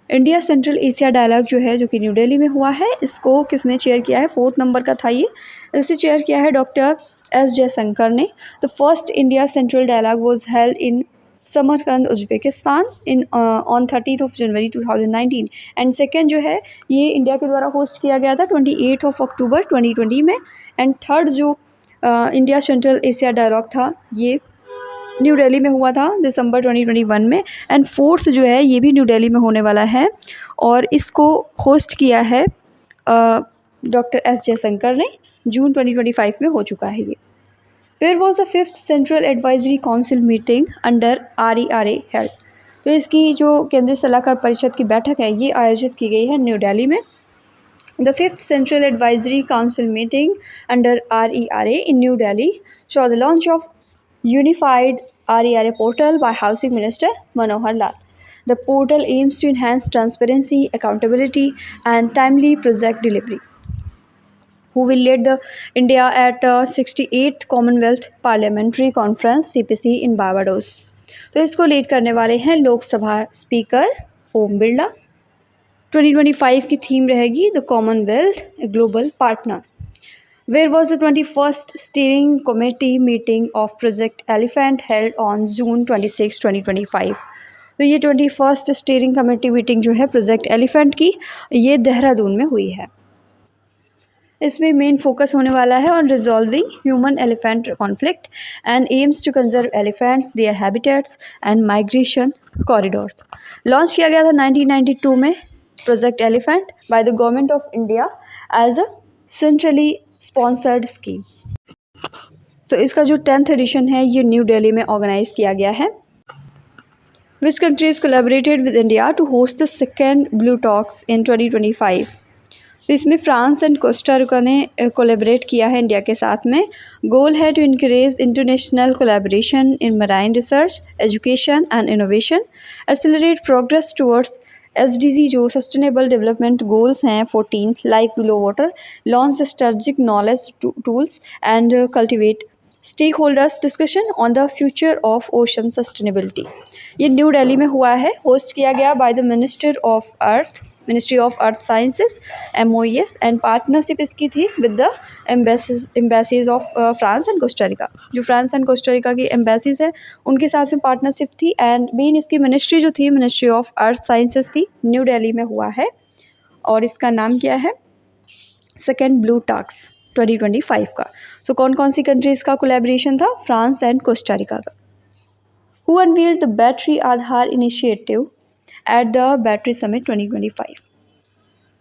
India Central Asia dialogue जो है जो कि न्यू दिल्ली में हुआ है, इसको किसने चेयर किया है? 4th नंबर का था ये। इसे चेयर किया है डॉक्टर एस जयशंकर ने। The first India central dialogue was held in Samarkand Uzbekistan in on 30 January 2019 and second जो है ये इंडिया के द्वारा होस्ट किया गया था 28 अक्टूबर 2020 में। एंड थर्ड जो इंडिया सेंट्रल एशिया डायलॉग था ये न्यू दिल्ली में हुआ था दिसंबर 2021 में। एंड फोर्थ जो है ये भी न्यू दिल्ली में होने वाला है और इसको होस्ट किया है डॉक्टर एस जयशंकर ने। जून 2025 में हो चुका है ये। Where was the fifth Central Advisory Council meeting under RERA held? तो इसकी जो केंद्रीय सलाहकार परिषद की बैठक है ये आयोजित की गई है न्यू दिल्ली में। The fifth Central Advisory Council meeting under RERA in New Delhi saw the launch of unified RERA portal by Housing Minister Manohar Lal. The portal aims to enhance transparency, accountability, and timely project delivery. Who will lead the India at 68th Commonwealth Parliamentary Conference CPC in Barbados? तो इसको lead करने वाले हैं Lok Sabha speaker Om Birla. 2025 की theme रहेगी the Commonwealth a global partner. Where was the 21st Steering Committee meeting of Project Elephant held on June 26, 2025? तो ये 21st steering committee meeting जो है प्रोजेक्ट एलिफेंट की ये देहरादून में हुई है। इसमें मेन फोकस होने वाला है on resolving human elephant conflict and aims to conserve elephants their habitats and migration corridors. Launch किया गया था 1992 में project elephant by the government of India as a centrally sponsored scheme. So इसका जो 10th addition है ये new Delhi में organise किया गया है। Which countries collaborated with India to host the second blue talks in 2025? तो इसमें फ्रांस एंड कोस्टा रिका ने कोलैबोरेट किया है इंडिया के साथ में। गोल है to increase international collaboration in marine research, education and innovation, accelerate progress towards SDG जो सस्टेनेबल डेवलपमेंट गोल्स हैं 14 life below water, launch strategic knowledge tools and cultivate stakeholders discussion on the future of ocean sustainability. ये new Delhi में हुआ है, host किया गया bye the ministry of earth sciences MOES and partnership इसकी थी with the embassies of France and Costa Rica. जो France and Costa Rica की एम्बेसीज हैं उनके साथ में पार्टनरशिप थी एंड मेन इसकी मिनिस्ट्री जो थी मिनिस्ट्री ऑफ अर्थ साइंसेस थी। न्यू दिल्ली में हुआ है और इसका नाम क्या है सेकेंड ब्लू टॉक्स 2025 का। सो कौन कौन सी कंट्रीज़ का कोलैबोरेशन था? फ्रांस एंड कोस्टा रिका का। Who unveiled the battery Aadhaar initiative at the battery summit 2025?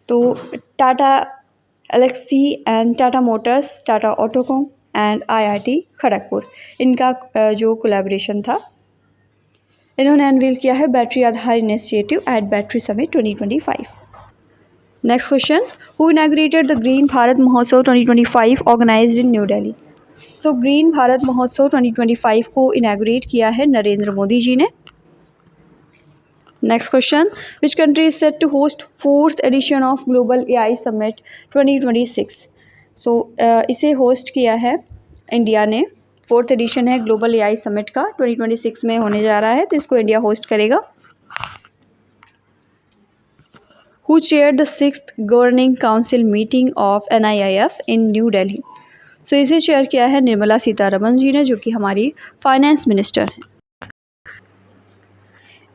तो Tata Elxsi and Tata Motors, Tata AutoComp and IIT Kharagpur इनका जो कोलैबोरेशन था इन्होंने अनवील किया है battery Aadhaar initiative at battery summit 2025। Next question, who inaugurated the green Bharat Mahotsav 2025 organised in New Delhi? So green Bharat Mahotsav 2025 को inaugurate किया है नरेंद्र मोदी जी ने। Next question, which country is set to host 4th edition of global AI summit 2026? So इसे host किया है India ने। 4th addition है global AI summit का, 2026 में होने जा रहा है तो इसको इंडिया होस्ट करेगा। Who chaired the 6th Governing Council meeting of NIIF in New Delhi? सो इसे चेयर किया है निर्मला सीतारमण जी ने जो कि हमारी फाइनेंस मिनिस्टर हैं।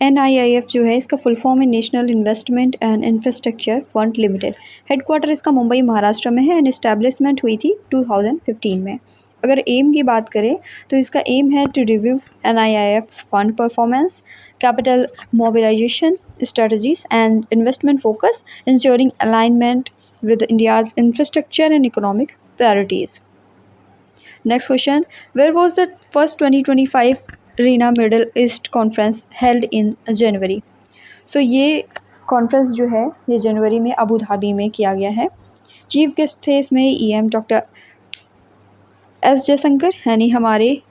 NIIF जो है इसका फुल फॉर्म है national investment and infrastructure fund limited. Headquarter इसका मुंबई महाराष्ट्र में है एंड इस्टेब्लिशमेंट हुई थी 2015 में। अगर एम की बात करें तो इसका एम है to review NIIF's fund performance, capital mobilization strategies and investment focus, ensuring alignment with India's infrastructure and economic priorities. Next question, where was the first 2025 RENA Middle East Conference held in January? So ये conference जो है ये जनवरी में Abu Dhabi में किया गया है। Chief guest थे इसमें EM डॉक्टर एस जयशंकर यानी हमारे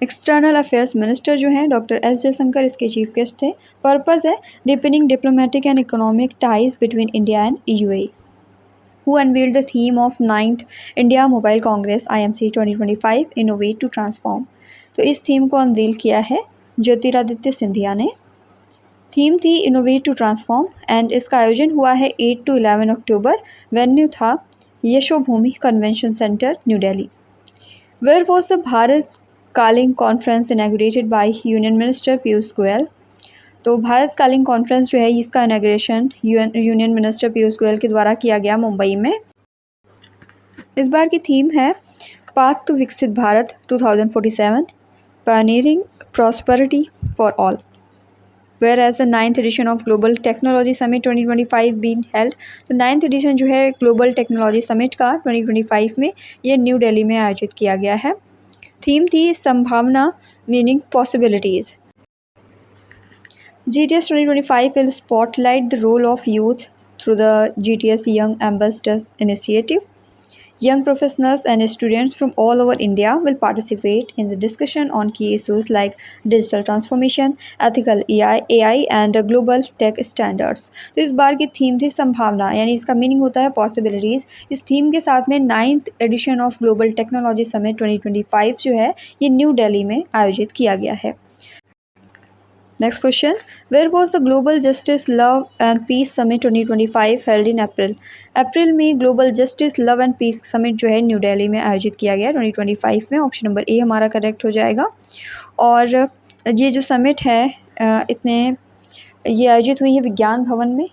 एक्सटर्नल अफेयर्स मिनिस्टर जो हैं डॉक्टर एस जयशंकर इसके चीफ गेस्ट थे। पर्पज़ है deepening diplomatic and economic ties between India and UAE। Who unveiled the theme of 9th India mobile Congress IMC 2025 innovate to transform? तो इस theme को अनवील किया है ज्योतिरादित्य सिंधिया ने। थीम थी इनोवेट टू ट्रांसफॉर्म एंड इसका आयोजन हुआ है 8 to 11 अक्टूबर। वेन्यू था Yashobhoomi convention centre, New Delhi. Where was the Bharat calling conference inaugurated by union minister Piyush Goyal. तो भारत कालिंग कॉन्फ्रेंस जो है इसका inauguration union minister Piyush Goyal के द्वारा किया गया मुंबई में। इस बार की थीम है पाथ टू विकसित Bharat 2047, pioneering prosperity for all. Where has the 9th edition of global technology summit 2025 been held. तो 9th एडिशन जो है ग्लोबल टेक्नोलॉजी समिट का 2025 में ये न्यू दिल्ली में आयोजित किया गया है। थीम थी संभावना, meaning possibilities. GTS 2025 will spotlight the role of youth through the GTS Young Ambassadors Initiative. Young professionals and students from all over India will participate in the discussion on key issues like digital transformation, ethical AI and global tech standards. तो इस बार की theme थी संभावना, यानी इसका meaning होता है पॉसिबिलिटीज़। इस थीम के साथ में 9th edition of global technology summit 2025 जो है ये न्यू दिल्ली में आयोजित किया गया है। Next question, where was the global justice love and peace summit 2025 held in April. अप्रैल में global justice love and peace summit जो है न्यू दिल्ली में आयोजित किया गया 2025 में। ऑप्शन नंबर ए हमारा करेक्ट हो जाएगा। और ये जो समिट है ये आयोजित हुई है विज्ञान भवन में,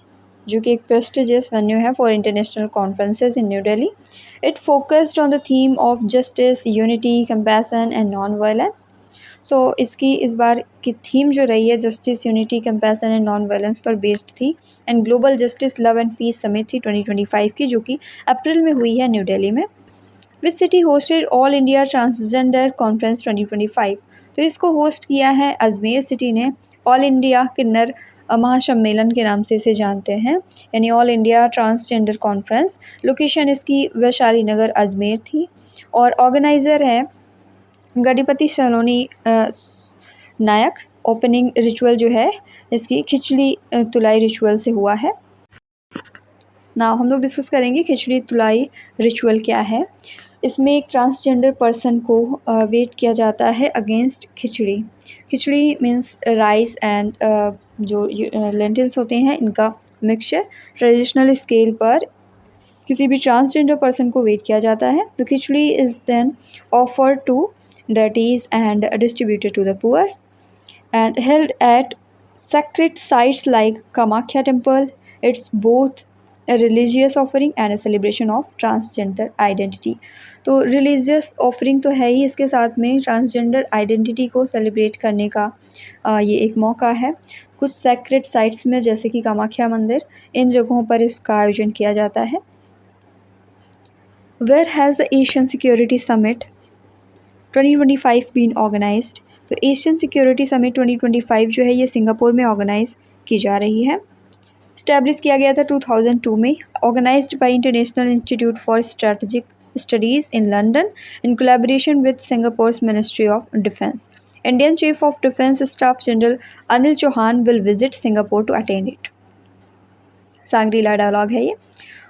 जो कि एक प्रेस्टिजियस वेन्यू है for international conferences in New Delhi. It focused on the theme of justice, unity, compassion and non violence. So इसकी इस बार की थीम जो रही है justice, unity, compassion and non violence पर बेस्ड थी। And global justice love and peace summit थी 2025 की, जो कि अप्रैल में हुई है न्यू दिल्ली में। Which city hosted all India transgender conference 2025। तो इसको होस्ट किया है अजमेर सिटी ने। ऑल इंडिया किन्नर महासम्मेलन के नाम से इसे जानते हैं, यानी all India transgender conference. Location इसकी वैशाली नगर अजमेर थी और ऑर्गेनाइज़र है गणपति सलोनी नायक। ओपनिंग रिचुअल जो है इसकी खिचड़ी तुलाई रिचुअल से हुआ है। नाउ हम लोग डिस्कस करेंगे खिचड़ी तुलाई रिचुअल क्या है। इसमें एक ट्रांसजेंडर पर्सन को वेट किया जाता है against khichdi. Khichdi means rice and जो लेंटिल्स होते हैं इनका मिक्सचर। ट्रेडिशनल स्केल पर किसी भी ट्रांसजेंडर पर्सन को वेट किया जाता है। तो khichdi is then offer to deities and distributed to the poor and held at sacred sites like Kamakhya temple. It's both a religious offering and a celebration of transgender identity. तो religious offering तो है ही, इसके साथ में transgender identity को celebrate करने का ये एक मौका है। कुछ sacred sites में जैसे कि कामाख्या मंदिर, इन जगहों पर इसका आयोजन किया जाता है। Where has the Asian Security Summit 2025 been organized. तो एशियन सिक्योरिटी समिट 2025 जो है ये सिंगापुर में ऑर्गेनाइज की जा रही है। इस्टेब्लिश किया गया था 2002 में। Organised by International Institute for Strategic Studies in London in collaboration with Singapore's ministry of defence. Indian chief of defence staff general Anil Chauhan will visit Singapore to attend it. Shangri-La dialogue है ये।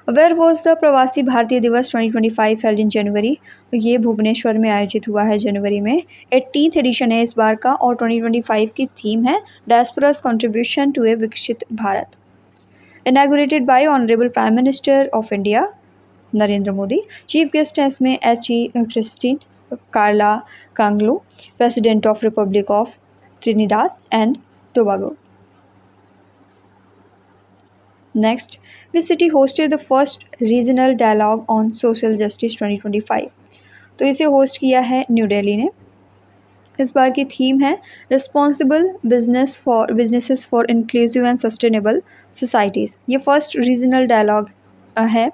Where was the प्रवासी भारतीय दिवस 2025 held इन जनवरी। ये भुवनेश्वर में आयोजित हुआ है जनवरी में। 18th एडिशन है इस बार का और 2025 की थीम है डायस्पोरास contribution to a Viksit Bharat. Inaugurated by honourable prime minister of India Narendra Modi. Chief guest हैं इसमें H.E. Christine Carla Kangaloo, president of republic of Trinidad and Tobago. Next, which city hosted the first regional dialogue on social justice 2025। तो इसे host किया है New Delhi ने। इस बार की थीम है responsible businesses for inclusive and sustainable societies. ये फर्स्ट रीजनल डायलॉग है।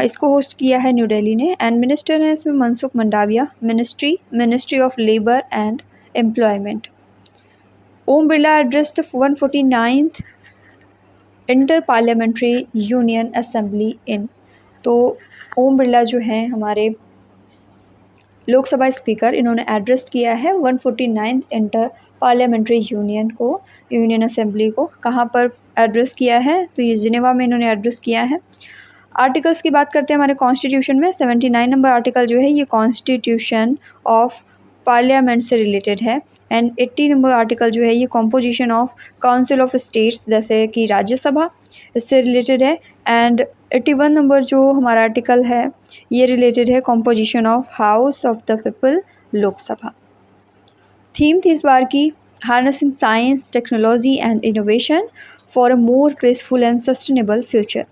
इसको होस्ट किया है न्यू दिल्ली ने एंड मिनिस्टर हैं इसमें Mansukh Mandaviya. Ministry of labour and employment. Om Birla address the 149th inter parliamentary union assembly in. तो ओम बिरला जो हैं हमारे लोकसभा स्पीकर, इन्होंने एड्रेस किया है 149th inter parliamentary union assembly को। कहाँ पर एड्रेस किया है? तो ये जिनेवा में इन्होंने एड्रेस किया है। आर्टिकल्स की बात करते हैं हमारे कॉन्स्टिट्यूशन में। 79 नंबर आर्टिकल जो है ये कॉन्स्टिट्यूशन ऑफ पार्लियामेंट से रिलेटेड है एंड 80 नंबर आर्टिकल जो है ये composition of council of states जैसे कि राज्यसभा इससे रिलेटेड है एंड 81 नंबर जो हमारा आर्टिकल है ये रिलेटेड है composition of house of the people Lok Sabha. Theme थी इस बार की harnessing science technology and innovation for a more peaceful and sustainable future.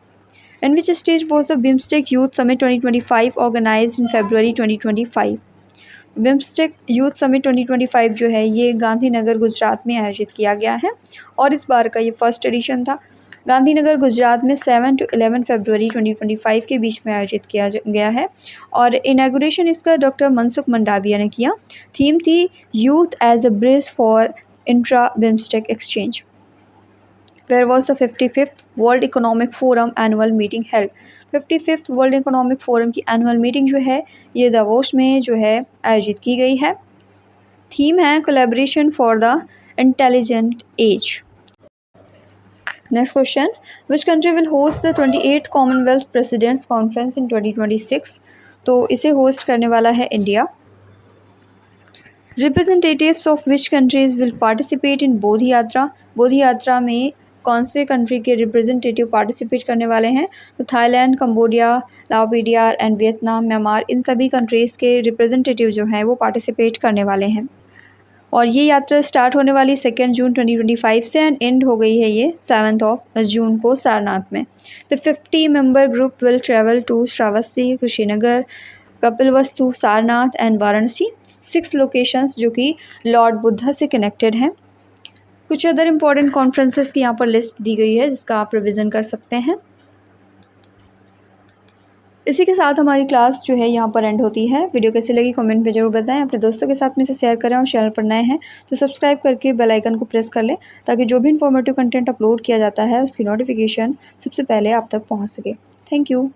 In which stage was the BIMSTEC Youth Summit 2025 organized in February 2025? BIMSTEC Youth Summit 2025 जो है ये गांधीनगर गुजरात में आयोजित किया गया है और इस बार का ये फर्स्ट एडिशन था। गांधीनगर गुजरात में 7 to 11 फरवरी 2025 के बीच में आयोजित किया गया है और इनागुरेशन इसका डॉक्टर मनसुख मंडाविया ने किया। थीम थी youth as a bridge for intra BIMSTEC exchange. Where was the 55th World Economic Forum annual meeting held? 55th World Economic Forum की एनुअल मीटिंग जो है ये दावोस में जो है आयोजित की गई है। थीम है collaboration for the intelligent age. Next question, which country will host the 28th Commonwealth presidents conference in 2026? तो इसे होस्ट करने वाला है India. Representatives of which countries will participate in Bodhi Yatra? Bodhi यात्रा में कौन से कंट्री के रिप्रेजेंटेटिव पार्टिसिपेट करने वाले हैं? तो Thailand, Cambodia, Lao PDR and Vietnam, Myanmar, इन सभी कंट्रीज़ के रिप्रेजेंटेटिव जो हैं वो पार्टिसिपेट करने वाले हैं। और ये यात्रा स्टार्ट होने वाली 2 जून 2025 से एंड एंड हो गई है ये 7 जून को सारनाथ में। तो 50 member group will travel to Shravasti, Kushinagar, Kapilvastu, Sarnath and Varanasi, 6 locations जो कि लॉर्ड बुद्धा से कनेक्टेड हैं। कुछ अदर इम्पॉर्टेंट कॉन्फ्रेंसेस की यहाँ पर लिस्ट दी गई है जिसका आप रिवीजन कर सकते हैं। इसी के साथ हमारी क्लास जो है यहाँ पर एंड होती है। वीडियो कैसी लगी कमेंट में ज़रूर बताएं, अपने दोस्तों के साथ में इसे शेयर करें और चैनल पर नए हैं तो सब्सक्राइब करके बेल आइकन को प्रेस कर लें ताकि जो भी इन्फॉर्मेटिव कंटेंट अपलोड किया जाता है उसकी नोटिफिकेशन सबसे पहले आप तक पहुँच सके। Thank you.